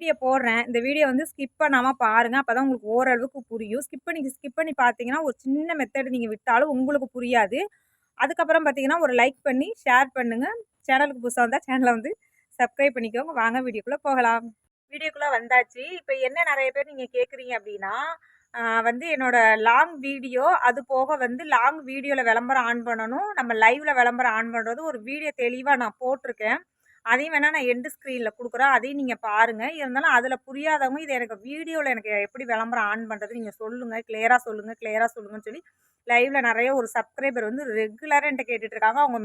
Video போடுறேன். இந்த video வந்து ஸ்கிப் பண்ணாம பாருங்க. அப்பதான் உங்களுக்கு ஓரளவுக்கு புரியும். ஸ்கிப் பண்ணி பார்த்தீங்கன்னா, ஒரு சின்ன மெத்தட் நீங்க விட்டாலும் உங்களுக்கு புரியாது. அதுக்கப்புறம் பார்த்தீங்கன்னா, ஒரு லைக் பண்ணி ஷேர் பண்ணுங்க. சேனலுக்கு புதுசா வந்தா சேனல வந்து சப்ஸ்கிரைப் பண்ணிக்கோங்க. வாங்க வீடியோக்குள்ள போகலாம். வீடியோக்குள்ள வந்தாச்சு. இப்ப என்ன நெறைய பேர் நீங்க கேட்குறீங்க அப்டின்னா, வந்து என்னோட லாங் வீடியோ, அது போக வந்து லாங் வீடியோல விளம்பரம் ஆன் பண்ணணும். நம்ம லைவ்ல விளம்பரம் ஆன் பண்றது ஒரு வீடியோ தெளிவா நான் போட்டிருக்கேன். அதையும் வேணா நான் எண்ட் ஸ்க்ரீன்ல குடுக்குறேன். அதையும் நீங்க பாருங்க. இருந்தாலும் அதில புரியாதவங்க இத எனக்கு வீடியோல எனக்கு எப்படி விளம்பரம் ஆன் பண்றது நீங்க சொல்லுங்க. கிளியரா சொல்லுங்க, கிளியரா சொல்லுங்கன்னு சொல்லி லைவ்ல நெறைய ஒரு சப்ஸ்கிரைபர் வந்து ரெகுலரா என்ட்ட கேட்டுட்டு இருக்காங்க. அவங்க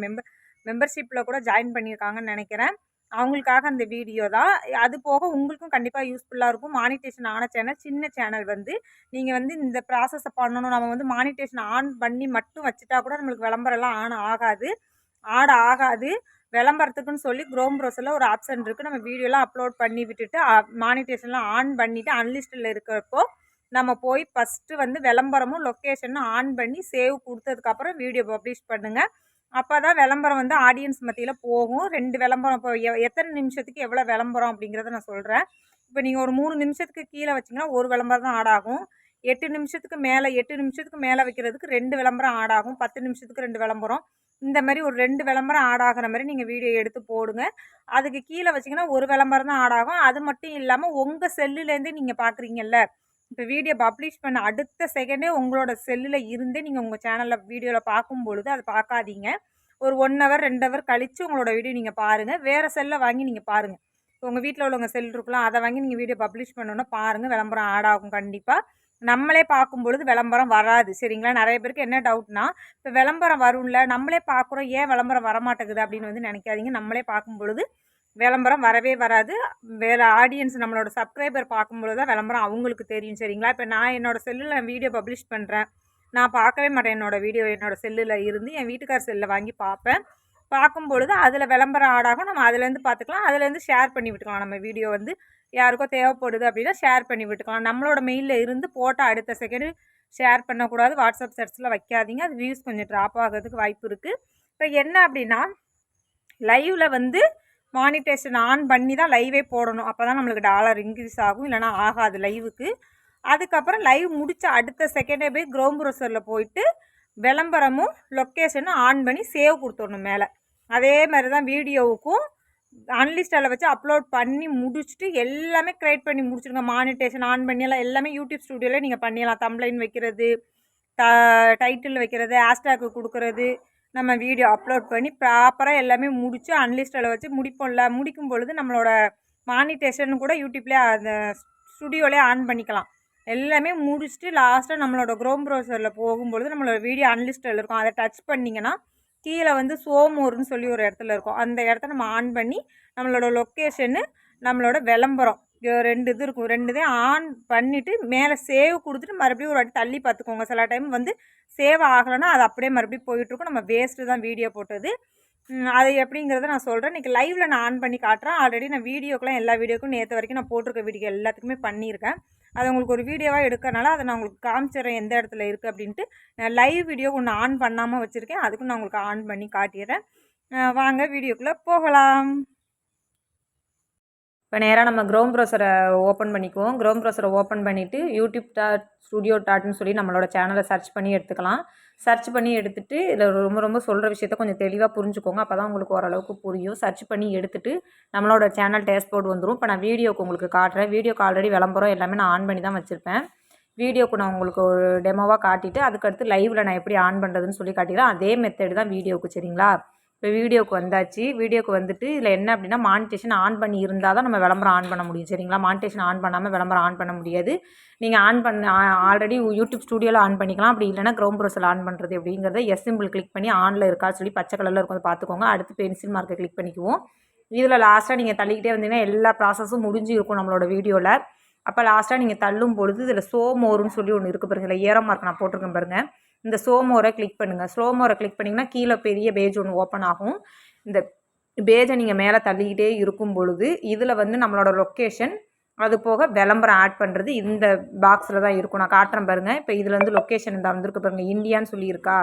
மெம்பர்ஷிப்ல கூட ஜாயின் பண்ணியிருக்காங்கன்னு நெனைக்கிறேன். அவங்களுக்காக அந்த வீடியோ தான். அது போக உங்களுக்கும் கண்டிப்பா யூஸ்ஃபுல்லா இருக்கும். மானிட்டேஷன் ஆன சேனல், சின்ன சேனல் வந்து நீங்க வந்து இந்த ப்ராசஸ பண்ணணும். நம்ம வந்து மானிட்டேஷன் ஆன் பண்ணி மட்டும் வச்சுட்டா கூட நம்மளுக்கு விளம்பரம்லாம் ஆட் ஆகாது. விளம்பரத்துக்குன்னு சொல்லி குரோம் ப்ரௌசர்ல ஒரு ஆப்ஷன் இருக்கு. நம்ம வீடியோலாம் அப்லோட் பண்ணி விட்டுட்டு, மானிட்டேஷன்லாம் ஆன் பண்ணிட்டு, அன்லிஸ்ட்ல இருக்கிறப்போ, நம்ம போய் ஃபர்ஸ்ட்டு வந்து விளம்பரமும், லொக்கேஷனும் ஆன் பண்ணி சேவ் குடுத்ததுக்கப்புறம் வீடியோ பப்ளிஷ் பண்ணுங்க. அப்பதான் விளம்பரம் வந்து ஆடியன்ஸ் மத்தியில போகும். 2 விளம்பரம் இப்போ எத்தன நிமிஷத்துக்கு எவ்வளோ விளம்பரம் அப்படிங்கிறத நான் சொல்றேன். இப்போ நீங்க ஒரு 3 நிமிஷத்துக்கு கீழ வச்சீங்கன்னா, 1 விளம்பரம் தான் ஆட் ஆகும். 8 நிமிஷத்துக்கு மேல வைக்கிறதுக்கு 2 விளம்பரம் ஆட் ஆகும். 10 நிமிஷத்துக்கு 2 விளம்பரம். இந்த மாரி ஒரு 2 விளம்பரம் ஆட் ஆகுற மாரி நீங்க வீடியோ எடுத்து போடுங்க. அதுக்கு கீழ வச்சீங்கன்னா, 1 விளம்பரம் தான் ஆட் ஆகும். அது மட்டும் இல்லாம உங்க செல்லுலேருந்தே நீங்க பார்க்குறீங்கல்ல, இப்ப வீடியோ பப்ளிஷ் பண்ண அடுத்த செகண்டே உங்களோட செல்லுல இருந்தே நீங்க உங்க சேனல்ல வீடியோல பார்க்கும்பொழுது, அத பார்க்காதீங்க. ஒரு 1 ஹவர், 2 ஹவர் கழிச்சு உங்களோட வீடியோ நீங்க பாருங்க. வேற செல்ல வாங்கி நீங்க பாருங்க. உங்க வீட்ல உள்ளவங்க செல் இருக்குல்ல, அத வாங்கி நீங்க வீடியோ பப்ளிஷ் பண்ணோன பாருங்க. விளம்பரம் ஆட் ஆகும் கண்டிப்பா. நம்மளே பார்க்கும்பொழுது விளம்பரம் வராது. சரிங்களா? நெறைய பேருக்கு என்ன டவுட்னா, இப்ப விளம்பரம் வரும்ல, நம்மளே பார்க்குறோம் ஏன் விளம்பரம் வரமாட்டேங்குது அப்படின்னு வந்து நெனைக்காதீங்க. நம்மளே பார்க்கும்பொழுது விளம்பரம் வரவே வராது. வேற ஆடியன்ஸ் நம்மளோட சப்ஸ்கிரைபர் பார்க்கும்பொழுது தான் விளம்பரம் அவங்களுக்கு தெரியும். சரிங்களா? இப்ப நான் என்னோட செல்லுல வீடியோ பப்ளிஷ் பண்றேன். நான் பார்க்கவே மாட்டேன் என்னோட வீடியோ என்னோட செல்லுல இருந்து என் வீட்டுக்கார் செல்ல வாங்கி பார்ப்பேன். பார்க்கும்பொழுது அதில விளம்பரம் ஆட் ஆகும். நம்ம அதுலேருந்து பார்த்துக்கலாம். அதுலேருந்து ஷேர் பண்ணி விட்டுக்கலாம். நம்ம வீடியோ வந்து யாருக்கோ தேவைப்படுது அப்படின்னா ஷேர் பண்ணி விட்டுக்கலாம். நம்மளோட மெயில்ல இருந்து போட்ட அடுத்த செகண்ட் ஷேர் பண்ணக்கூடாது. வாட்ஸ்அப் ஸ்டேட்டஸ்ல வைக்காதீங்க. அது வியூஸ் கொஞ்சம் ட்ராப் ஆகுறதுக்கு வாய்ப்பு இருக்கு. இப்ப என்ன அப்படின்னா, லைவ்ல வந்து மானிட்டேஷன் ஆன் பண்ணி தான் லைவே போடணும். அப்பதான் நம்மளுக்கு டாலர் இன்க்ரீஸ் ஆகும். இல்லைனா ஆகாது லைவுக்கு. அதுக்கப்புறம் லைவ் முடிச்ச அடுத்த செகண்டே போய் குரோம் ப்ரௌசர்ல போயிட்டு விளம்பரமும் லொக்கேஷனும் ஆன் பண்ணி சேவ் கொடுத்துடணும் மேலே. அதே மாதிரி தான் வீடியோவுக்கும் அன்லிஸ்டில் வச்சு அப்லோட் பண்ணி முடிச்சுட்டு எல்லாமே கிரியேட் பண்ணி முடிச்சுருங்க. மானிட்டேஷன் ஆன் பண்ணியெல்லாம் எல்லாமே யூடியூப் ஸ்டுடியோவில் நீங்கள் பண்ணிடலாம். தம்ப்லைன் வைக்கிறது, ட டைட்டில் வைக்கிறது, ஹேஷ்டேக் கொடுக்குறது, நம்ம வீடியோ அப்லோட் பண்ணி ப்ராப்பராக எல்லாமே முடித்து அன்லிஸ்டில் வச்சு முடிப்போம்ல. முடிக்கும் பொழுது நம்மளோட மானிட்டேஷன் கூட யூடியூப்லேயே அந்த ஸ்டுடியோலேயே ஆன் பண்ணிக்கலாம். எல்லாமே முடிச்சுட்டு லாஸ்ட்டாக நம்மளோட குரோம் ப்ரௌசரில் போகும்பொழுது நம்மளோட வீடியோ அன்லிஸ்டில் இருக்கும். அதை டச் பண்ணிங்கன்னா கீழே வந்து சோமோர்னு சொல்லி ஒரு இடத்துல இருக்கும். அந்த இடத்த நம்ம ஆன் பண்ணி நம்மளோட லொக்கேஷனு, நம்மளோட விளம்பரம் 2 இது இருக்கும். 2 இதையும் ஆன் பண்ணிவிட்டு மேலே சேவ் கொடுத்துட்டு மறுபடியும் ஒரு வாட்டி தள்ளி பார்த்துக்கோங்க. சில டைம் வந்து சேவ் ஆகலைன்னா அது அப்படியே மறுபடியும் போயிட்டுருக்கும். நம்ம வேஸ்ட்டு தான் வீடியோ போட்டது. அது எப்படிங்கிறத நான் சொல்கிறேன். இன்றைக்கி லைவில் நான் ஆன் பண்ணி காட்டுறேன். ஆல்ரெடி நான் வீடியோக்கெலாம் எல்லா வீடியோக்கும் நேற்று வரைக்கும் நான் போட்டிருக்க வீடியோ எல்லாத்துக்குமே பண்ணியிருக்கேன். அது உங்களுக்கு ஒரு வீடியோவாக எடுக்கறனால அதை நான் உங்களுக்கு காமிச்சிடுறேன் எந்த இடத்துல இருக்குது அப்படின்ட்டு. நான் லைவ் வீடியோ ஒன்று ஆன் பண்ணாமல் வச்சுருக்கேன். அதுக்கும் நான் உங்களுக்கு ஆன் பண்ணி காட்டிடுறேன். வாங்க வீடியோக்குள்ளே போகலாம். இப்போ நேராக நம்ம குரோம் ப்ரௌசரை ஓப்பன் பண்ணிக்குவோம். குரோம் ப்ரௌசரை ஓப்பன் பண்ணிவிட்டு youtube.studio.ன்னு சொல்லி நம்மளோட சேனலை சர்ச் பண்ணி எடுத்துக்கலாம். சர்ச் பண்ணி எடுத்துகிட்டு இதில் ரொம்ப சொல்கிற விஷயத்த கொஞ்சம் தெளிவாக புரிஞ்சுக்கோங்க. அப்போ தான் உங்களுக்கு ஓரளவுக்கு புரியும். சர்ச் பண்ணி எடுத்துகிட்டு நம்மளோட சேனல் டேஷ்போர்டு வந்துடும். இப்போ நான் வீடியோக்கு உங்களுக்கு காட்டுறேன். வீடியோக்கு ஆல்ரெடி விளம்பரம் எல்லாமே நான் ஆன் பண்ணி தான் வச்சுருப்பேன். வீடியோக்கு நான் உங்களுக்கு ஒரு டெமோவாக காட்டிட்டு அதுக்கடுத்து லைவில் நான் எப்படி ஆன் பண்ணுறதுன்னு சொல்லி காட்டிக்கிறேன். அதே மெத்தடு தான் வீடியோவுக்கு. சரிங்களா? இப்போ வீடியோக்கு வந்தாச்சு. வீடியோக்கு வந்துட்டு இதில் என்ன அப்படின்னா, மானிட்டேஷன் ஆன் பண்ணி இருந்தால் தான் நம்ம விளம்பரம் ஆன் பண்ண முடியும். சரிங்களா? மானிட்டேஷன் ஆன் பண்ணாமல் விளம்பரம் ஆன் பண்ண முடியாது. நீங்கள் ஆல்ரெடி யூடியூப் ஸ்டுடியோவில் ஆன் பண்ணிக்கலாம். அப்படி இல்லைனா குரோம் ப்ரௌசரில் ஆன் பண்ணுறது எப்படிங்கிறத எஸ் சிம்பிள் கிளிக் பண்ணி ஆனில் இருக்கா சொல்லி பச்சை கலரில் இருக்கும் பார்த்துக்கோங்க. அடுத்து பென்சில் மார்க்கை கிளிக் பண்ணிக்குவோம். இதில் லாஸ்ட்டாக நீங்கள் தள்ளிக்கிட்டே வந்தீங்கன்னா எல்லா ப்ராசஸும் முடிஞ்சு இருக்கும் நம்மளோட வீடியோவில். அப்போ லாஸ்ட்டாக நீங்கள் தள்ளும் பொழுது இதில் மோர்னு சொல்லி ஒன்று இருக்குது பாருங்கள். இதில் ஏரோ மார்க் நான் போட்டிருக்கேன் பாருங்கள். இந்த மோரை கிளிக் பண்ணுங்கள். மோரை கிளிக் பண்ணிங்கன்னா கீழே பெரிய பேஜ் ஒன்று ஓப்பன் ஆகும். இந்த பேஜை நீங்கள் மேலே தள்ளிக்கிட்டே இருக்கும் பொழுது இதில் வந்து நம்மளோட லொக்கேஷன், அது போக விளம்பரம் ஆட் பண்ணுறது இந்த பாக்ஸில் தான் இருக்கும். நான் காட்டுறேன் பாருங்கள். இப்போ இதில் வந்து லொக்கேஷன் இந்த வந்திருக்கு பாருங்கள். இந்தியான்னு சொல்லியிருக்கா.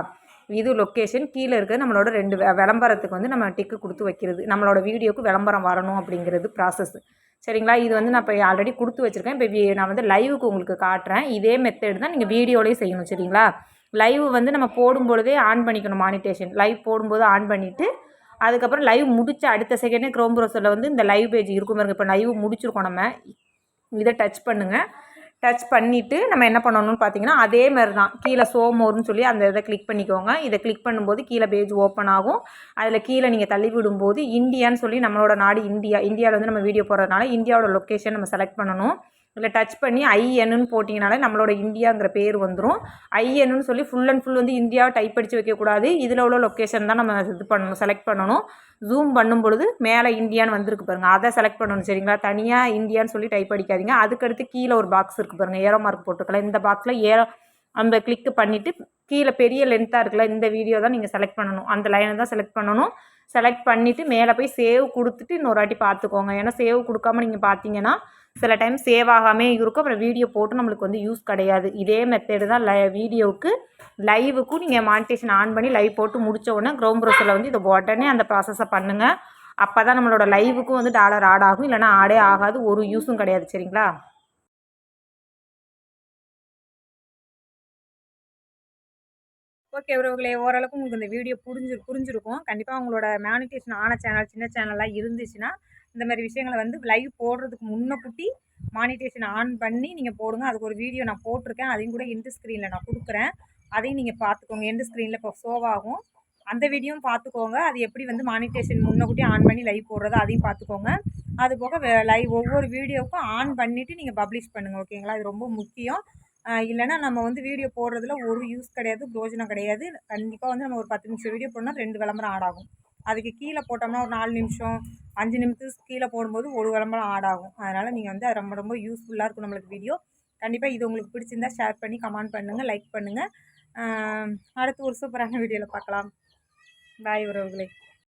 இது லொக்கேஷன். கீழே இருக்கிறது நம்மளோட 2 விளம்பரத்துக்கு வந்து நம்ம டிக்கு கொடுத்து வைக்கிறது. நம்மளோட வீடியோவுக்கு விளம்பரம் வரணும் அப்படிங்கிறது ப்ராசஸ். சரிங்களா? இது வந்து நான் இப்போ ஆல்ரெடி கொடுத்து வச்சுருக்கேன். இப்போ நான் வந்து லைவுக்கு உங்களுக்கு காட்டுறேன். இதே மெத்தட் தான் நீங்கள் வீடியோலேயும் செய்யணும். சரிங்களா? லைவ் வந்து நம்ம போடும்பொழுதே ஆன் பண்ணிக்கணும் மானிட்டேஷன். லைவ் போடும்போது ஆன் பண்ணிவிட்டு அதுக்கப்புறம் லைவ் முடிச்ச அடுத்த செகண்டே க்ரோம் ப்ரௌசரில் வந்து இந்த லைவ் பேஜ் இருக்கும் பாருங்க. இப்போ லைவ் முடிச்சிருக்கோம் நம்ம. இதை டச் பண்ணுங்கள். டச் பண்ணிவிட்டு நம்ம என்ன பண்ணணும்னு பார்த்தீங்கன்னா அதே மாதிரி தான் கீழே ஷோ மோர்னு சொல்லி அந்த இதை கிளிக் பண்ணிக்கோங்க. இதை கிளிக் பண்ணும்போது கீழே பேஜ் ஓப்பன் ஆகும். அதில் கீழே நீங்கள் தள்ளி விடும்போது இந்தியான்னு சொல்லி நம்மளோட நாடு இந்தியாவில் வந்து நம்ம வீடியோ போடுறதுனால இந்தியாவோட லொக்கேஷன் நம்ம செலக்ட் பண்ணணும். இதில் டச் பண்ணி ஐஎன்னு போட்டிங்கனாலே நம்மளோட இந்தியாங்கிற பேர் வந்துடும். ஐஎன்னு சொல்லி ஃபுல் அண்ட் ஃபுல் வந்து இந்தியாவை டைப் அடித்து வைக்கக்கூடாது. இதில் உள்ள லொக்கேஷன் தான் நம்ம இது பண்ணணும், செலக்ட் பண்ணணும். ஜூம் பண்ணும் பொழுது மேலே இந்தியான்னு வந்திருக்கு பாருங்கள், அதை செலக்ட் பண்ணணும். சரிங்களா? தனியாக இந்தியான்னு சொல்லி டைப் அடிக்காதீங்க. அதுக்கடுத்து கீழே ஒரு பாக்ஸ் இருக்குது பாருங்கள், ஏரோ மார்க் போட்டுக்கலாம். இந்த பாக்ஸில் அந்த கிளிக்கு பண்ணிவிட்டு கீழே பெரிய லென்த்தாக இருக்குல்ல, இந்த வீடியோ தான் நீங்கள் செலக்ட் பண்ணணும். அந்த லைனை தான் செலக்ட் பண்ணணும். செலக்ட் பண்ணிவிட்டு மேலே போய் சேவ் கொடுத்துட்டு இன்னொரு வாட்டி பார்த்துக்கோங்க. ஏன்னா சேவ் கொடுக்காம நீங்கள் பார்த்தீங்கன்னா சில டைம் சேவ் ஆகாமே இருக்கும். அப்புறம் வீடியோ போட்டு நம்மளுக்கு வந்து யூஸ் கிடையாது. இதே மெத்தேடு தான் வீடியோவுக்கு லைவுக்கும் நீங்கள் மானிட்டேஷன் ஆன் பண்ணி லைவ் போட்டு முடித்த உடனே க்ரோம் ப்ரௌசரில் வந்து இதை உடனே அந்த ப்ராசஸை பண்ணுங்கள். அப்போ தான் நம்மளோட லைவுக்கும் வந்து டாலர் ஆட் ஆகும். இல்லைனா ஆடே ஆகாது, ஒரு யூஸும் கிடையாது. சரிங்களா? ஓகே உறவுகளே, ஓரளவுக்கு உங்களுக்கு இந்த வீடியோ புரிஞ்சிருக்கும். கண்டிப்பாக உங்களோட மானிட்டேஷன் ஆன சேனல், சின்ன சேனல்லாம் இருந்துச்சுன்னா இந்த மாதிரி விஷயங்களை வந்து லைவ் போடுறதுக்கு முன்னக்கூட்டி மானிட்டேஷன் ஆன் பண்ணி நீங்கள் போடுங்க. அதுக்கு ஒரு வீடியோ நான் போட்டிருக்கேன். அதையும் கூட எண்டு ஸ்க்ரீனில் நான் கொடுக்குறேன். அதையும் நீங்கள் பார்த்துக்கோங்க. எண்டு ஸ்க்ரீனில் இப்போ ஷோவாகும். அந்த வீடியோவும் பார்த்துக்கோங்க. அது எப்படி வந்து மானிட்டேஷன் முன்னக்கூட்டி ஆன் பண்ணி லைவ் போடுறது அதையும் பார்த்துக்கோங்க. அது போக லைவ் ஒவ்வொரு வீடியோவுக்கும் ஆன் பண்ணிவிட்டு நீங்கள் பப்ளிஷ் பண்ணுங்கள். ஓகேங்களா? இது ரொம்ப முக்கியம். இல்லைனா நம்ம வந்து வீடியோ போடுறதுல ஒரு யூஸ் கிடையாது, பிரோஜனம் கிடையாது. கண்டிப்பாக வந்து நம்ம ஒரு 10 நிமிஷம் வீடியோ போடணும், 2 விளம்பரம் ஆட் ஆகும். அதுக்கு கீழே போட்டோம்னா ஒரு 4 நிமிஷம் 5 நிமிஷத்துக்கு கீழே போடும்போது ஒரு விளம்பரம் ஆட் ஆகும். அதனால் நீங்கள் வந்து அது ரொம்ப ரொம்ப யூஸ்ஃபுல்லாக இருக்கும் நம்மளுக்கு வீடியோ. கண்டிப்பாக இது உங்களுக்கு பிடிச்சிருந்தா ஷேர் பண்ணி கமெண்ட் பண்ணுங்கள், லைக் பண்ணுங்கள். அடுத்து ஒரு சூப்பரான வீடியோவில் பார்க்கலாம். பாய் உறவுகளே.